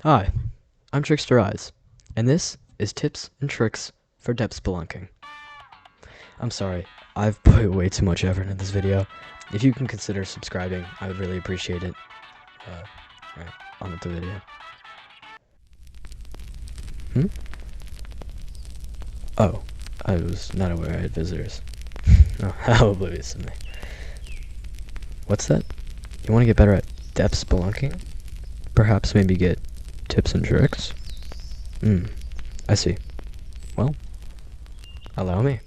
Hi, I'm Trickster Eyes, and this is Tips and Tricks for Spelunking. I'm sorry, I've put way too much effort into this video. If you can consider subscribing, I would really appreciate it. Alright, on with the video. Oh, I was not aware I had visitors. Oh, how oblivious of me. What's that? You want to get better at Spelunking? Perhaps maybe get tips and tricks? I see. Well, allow me.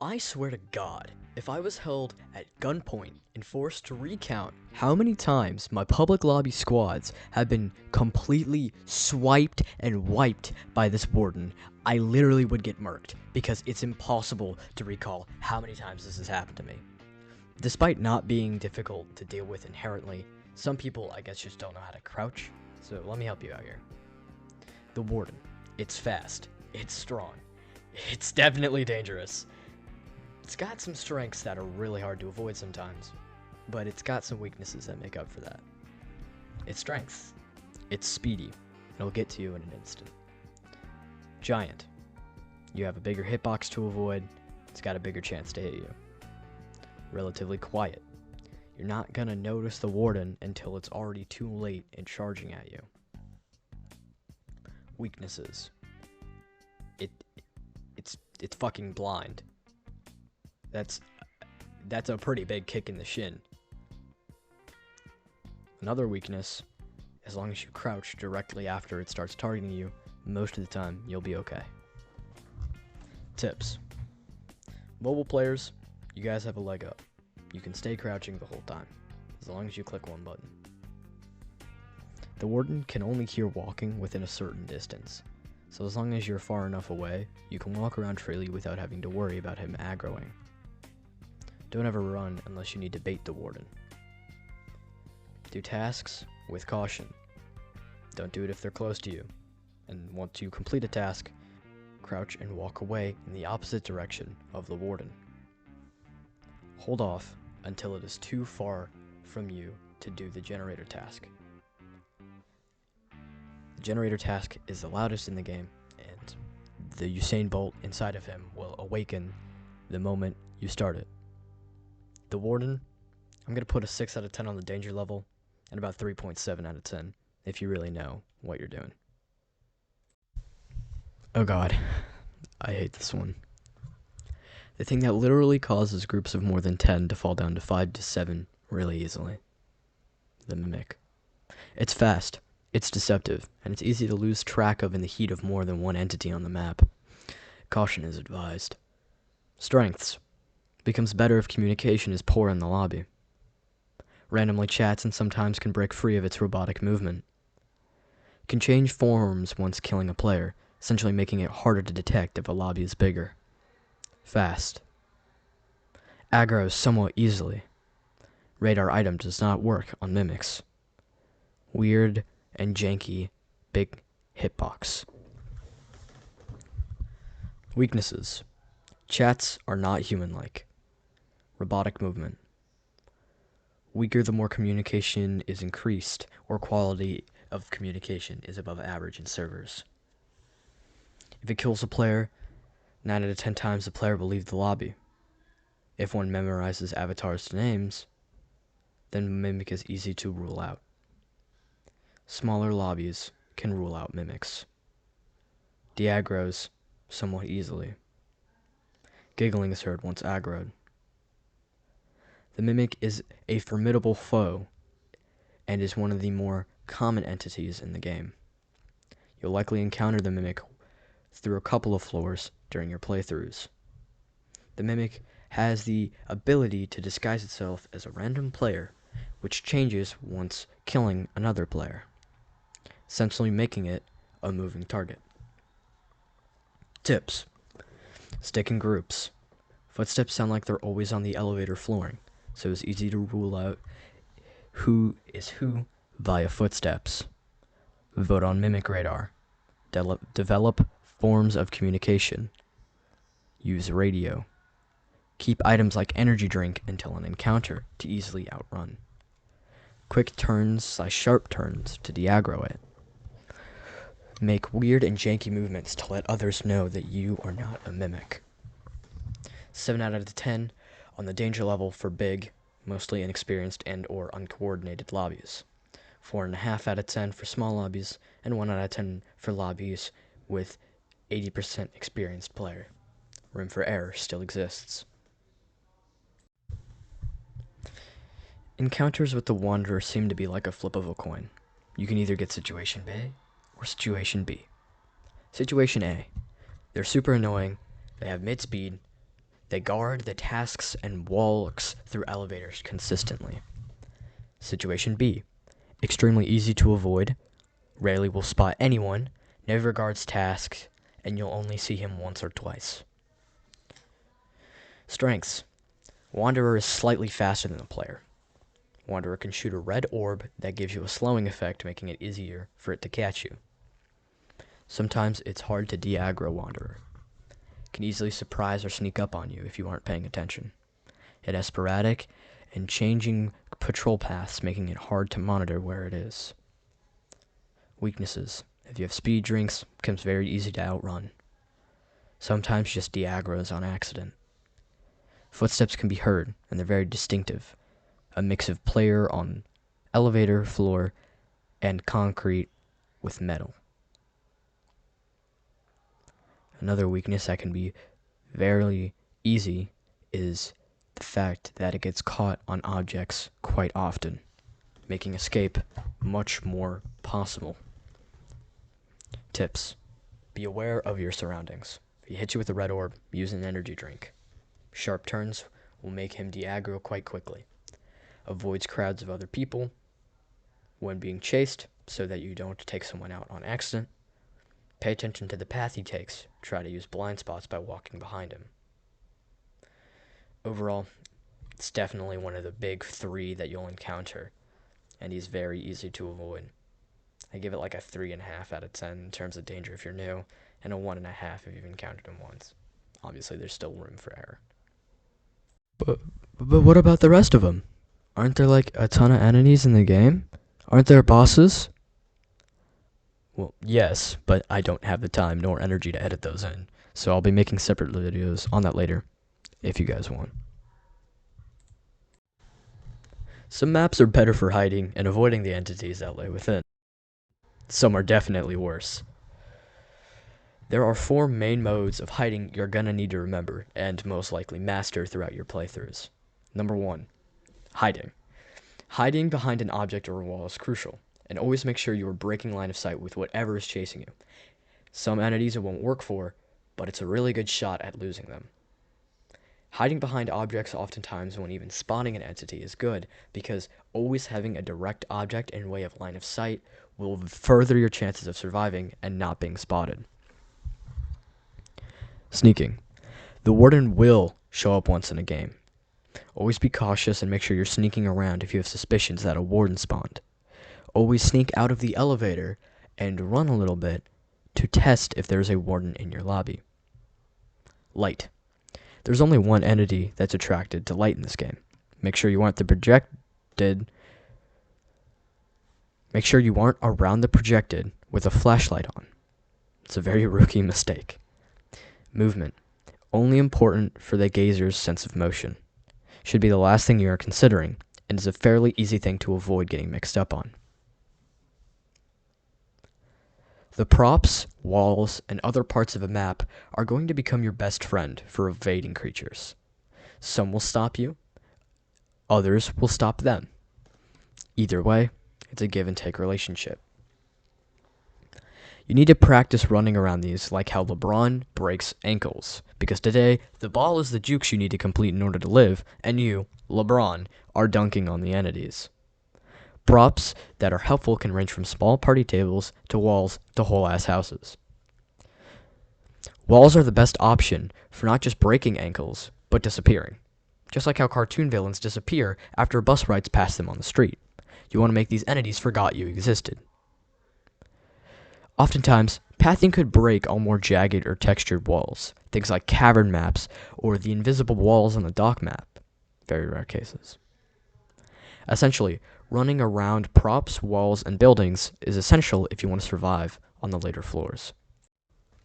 I swear to God, if I was held at gunpoint and forced to recount how many times my public lobby squads have been completely swiped and wiped by this warden, I literally would get murked, because it's impossible to recall how many times this has happened to me. Despite not being difficult to deal with inherently, some people, I guess, just don't know how to crouch, so let me help you out here. The warden. It's fast. It's strong. It's definitely dangerous. It's got some strengths that are really hard to avoid sometimes, but it's got some weaknesses that make up for that. Its strengths. It's speedy. It'll get to you in an instant. Giant. You have a bigger hitbox to avoid. It's got a bigger chance to hit you. Relatively quiet. You're not gonna notice the warden until it's already too late in charging at you. Weaknesses. It's fucking blind. That's a pretty big kick in the shin. Another weakness, as long as you crouch directly after it starts targeting you, most of the time you'll be okay. Tips. Mobile players, you guys have a leg up. You can stay crouching the whole time, as long as you click one button. The warden can only hear walking within a certain distance, so as long as you're far enough away, you can walk around freely without having to worry about him aggroing. Don't ever run unless you need to bait the warden. Do tasks with caution. Don't do it if they're close to you. And once you complete a task, crouch and walk away in the opposite direction of the warden. Hold off until it is too far from you to do the generator task. The generator task is the loudest in the game, and the Usain Bolt inside of him will awaken the moment you start it. The warden, I'm going to put a 6 out of 10 on the danger level, and about 3.7 out of 10, if you really know what you're doing. Oh god, I hate this one. The thing that literally causes groups of more than 10 to fall down to 5 to 7 really easily. The mimic. It's fast, it's deceptive, and it's easy to lose track of in the heat of more than one entity on the map. Caution is advised. Strengths. Becomes better if communication is poor in the lobby. Randomly chats and sometimes can break free of its robotic movement. Can change forms once killing a player, essentially making it harder to detect if a lobby is bigger. Fast. Aggroes somewhat easily. Radar item does not work on mimics. Weird and janky big hitbox. Weaknesses. Chats are not human-like. Robotic movement. Weaker the more communication is increased, or quality of communication is above average in servers. If it kills a player, 9 out of 10 times the player will leave the lobby. If one memorizes avatars to names, then mimic is easy to rule out. Smaller lobbies can rule out mimics. De-aggroes somewhat easily. Giggling is heard once aggroed. The mimic is a formidable foe and is one of the more common entities in the game. You'll likely encounter the mimic through a couple of floors during your playthroughs. The mimic has the ability to disguise itself as a random player, which changes once killing another player, essentially making it a moving target. Tips. Stick in groups. Footsteps sound like they're always on the elevator flooring, so it's easy to rule out who is who via footsteps. Vote on mimic radar. Develop forms of communication. Use radio. Keep items like energy drink until an encounter to easily outrun. Quick turns/sharp turns to de-aggro it. Make weird and janky movements to let others know that you are not a mimic. 7 out of 10 on the danger level for big, mostly inexperienced and or uncoordinated lobbies. 4.5 out of 10 for small lobbies, and 1 out of 10 for lobbies with 80% experienced player. Room for error still exists. Encounters with the Wanderer seem to be like a flip of a coin. You can either get Situation A or Situation B. Situation A. They're super annoying, they have mid-speed, they guard the tasks and walks through elevators consistently. Situation B. Extremely easy to avoid, rarely will spot anyone, never guards tasks, and you'll only see him once or twice. Strengths. Wanderer is slightly faster than the player. Wanderer can shoot a red orb that gives you a slowing effect, making it easier for it to catch you. Sometimes it's hard to de-aggro Wanderer. Can easily surprise or sneak up on you if you aren't paying attention. It has sporadic and changing patrol paths, making it hard to monitor where it is. Weaknesses. If you have speed drinks, it becomes very easy to outrun. Sometimes just de-aggros on accident. Footsteps can be heard, and they're very distinctive. A mix of player on elevator floor and concrete with metal. Another weakness that can be very easy is the fact that it gets caught on objects quite often, making escape much more possible. Tips. Be aware of your surroundings. If he hits you with a red orb, use an energy drink. Sharp turns will make him de-aggro quite quickly. Avoids crowds of other people when being chased so that you don't take someone out on accident. Pay attention to the path he takes. Try to use blind spots by walking behind him. Overall, it's definitely one of the big 3 that you'll encounter, and he's very easy to avoid. I give it like a 3.5 out of 10 in terms of danger if you're new, and a 1.5 if you've encountered him once. Obviously, there's still room for error. But what about the rest of them? Aren't there like a ton of enemies in the game? Aren't there bosses? Well, yes, but I don't have the time nor energy to edit those in, so I'll be making separate videos on that later, if you guys want. Some maps are better for hiding and avoiding the entities that lay within. Some are definitely worse. There are 4 main modes of hiding you're gonna need to remember, and most likely master throughout your playthroughs. Number 1. Hiding. Hiding behind an object or a wall is crucial, and always make sure you are breaking line of sight with whatever is chasing you. Some entities it won't work for, but it's a really good shot at losing them. Hiding behind objects oftentimes when even spotting an entity is good, because always having a direct object in way of line of sight will further your chances of surviving and not being spotted. Sneaking. The Warden will show up once in a game. Always be cautious and make sure you're sneaking around if you have suspicions that a Warden spawned. Always sneak out of the elevator and run a little bit to test if there's a Warden in your lobby. Light. There's only one entity that's attracted to light in this game. Make sure you aren't around the projected with a flashlight on. It's a very rookie mistake. Movement. Only important for the gazer's sense of motion. Should be the last thing you are considering, and is a fairly easy thing to avoid getting mixed up on. The props, walls, and other parts of a map are going to become your best friend for evading creatures. Some will stop you, others will stop them. Either way, it's a give and take relationship. You need to practice running around these like how LeBron breaks ankles, because today, the ball is the jukes you need to complete in order to live, and you, LeBron, are dunking on the entities. Props that are helpful can range from small party tables to walls to whole-ass houses. Walls are the best option for not just breaking ankles, but disappearing. Just like how cartoon villains disappear after a bus rides past them on the street. You want to make these entities forgot you existed. Oftentimes, Pathing could break all more jagged or textured walls, things like cavern maps or the invisible walls on the dock map. Very rare cases. Essentially, running around props, walls, and buildings is essential if you want to survive on the later floors.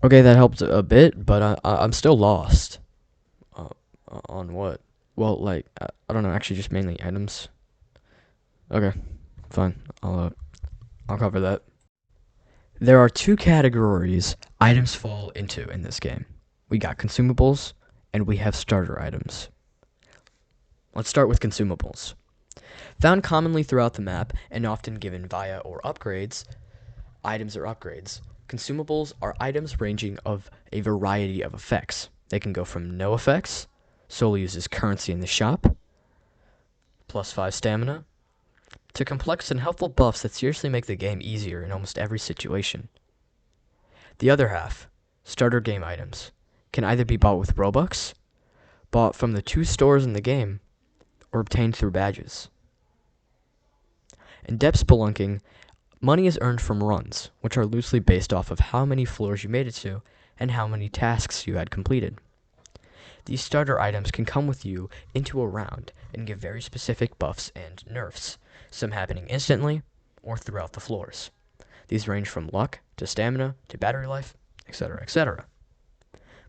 Okay, that helped a bit, but I'm still lost. On what? Well, like, I don't know, actually just mainly items. Okay, fine, I'll cover that. There are two categories items fall into in this game. We got consumables, and we have starter items. Let's start with consumables. Found commonly throughout the map, and often given via or upgrades, items or upgrades, consumables are items ranging of a variety of effects. They can go from no effects, solely uses currency in the shop, +5 stamina, to complex and helpful buffs that seriously make the game easier in almost every situation. The other half, starter game items, can either be bought with Robux, bought from the 2 stores in the game, or obtained through badges. In depth spelunking, money is earned from runs, which are loosely based off of how many floors you made it to and how many tasks you had completed. These starter items can come with you into a round and give very specific buffs and nerfs, some happening instantly or throughout the floors. These range from luck to stamina to battery life, etc., etc.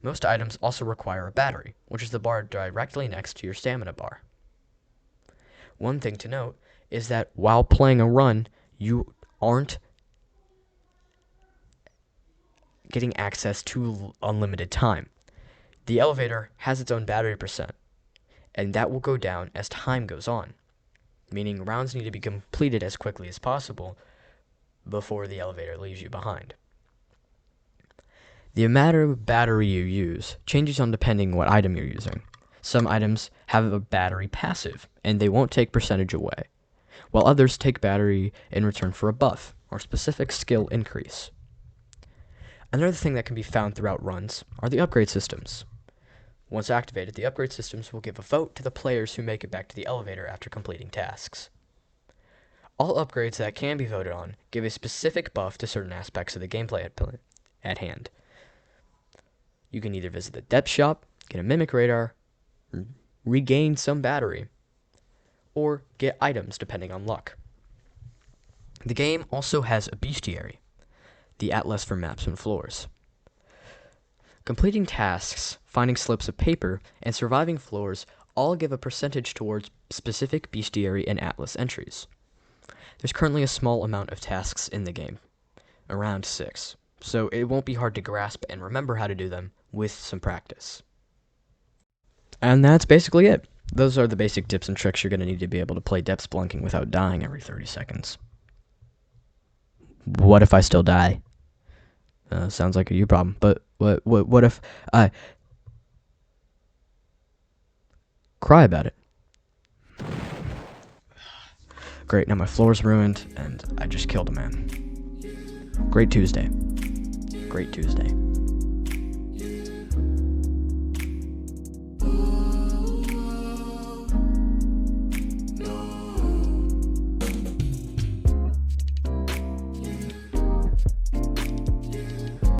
Most items also require a battery, which is the bar directly next to your stamina bar. One thing to note is that while playing a run, you aren't getting access to unlimited time. The elevator has its own battery percent, and that will go down as time goes on, meaning rounds need to be completed as quickly as possible before the elevator leaves you behind. The amount of battery you use changes on depending what item you're using. Some items have a battery passive, and they won't take percentage away, while others take battery in return for a buff or specific skill increase. Another thing that can be found throughout runs are the upgrade systems. Once activated, the upgrade systems will give a vote to the players who make it back to the elevator after completing tasks. All upgrades that can be voted on give a specific buff to certain aspects of the gameplay at hand. You can either visit the depth shop, get a mimic radar, regain some battery, or get items depending on luck. The game also has a bestiary, the atlas for maps and floors. Completing tasks, finding slips of paper, and surviving floors all give a percentage towards specific bestiary and atlas entries. There's currently a small amount of tasks in the game, around 6, so it won't be hard to grasp and remember how to do them with some practice. And that's basically it. Those are the basic tips and tricks you're going to need to be able to play depth spelunking without dying every 30 seconds. What if I still die? Sounds like a you problem, but what if I cry about it? Great, now my floor's ruined, and I just killed a man. Great Tuesday. Great Tuesday.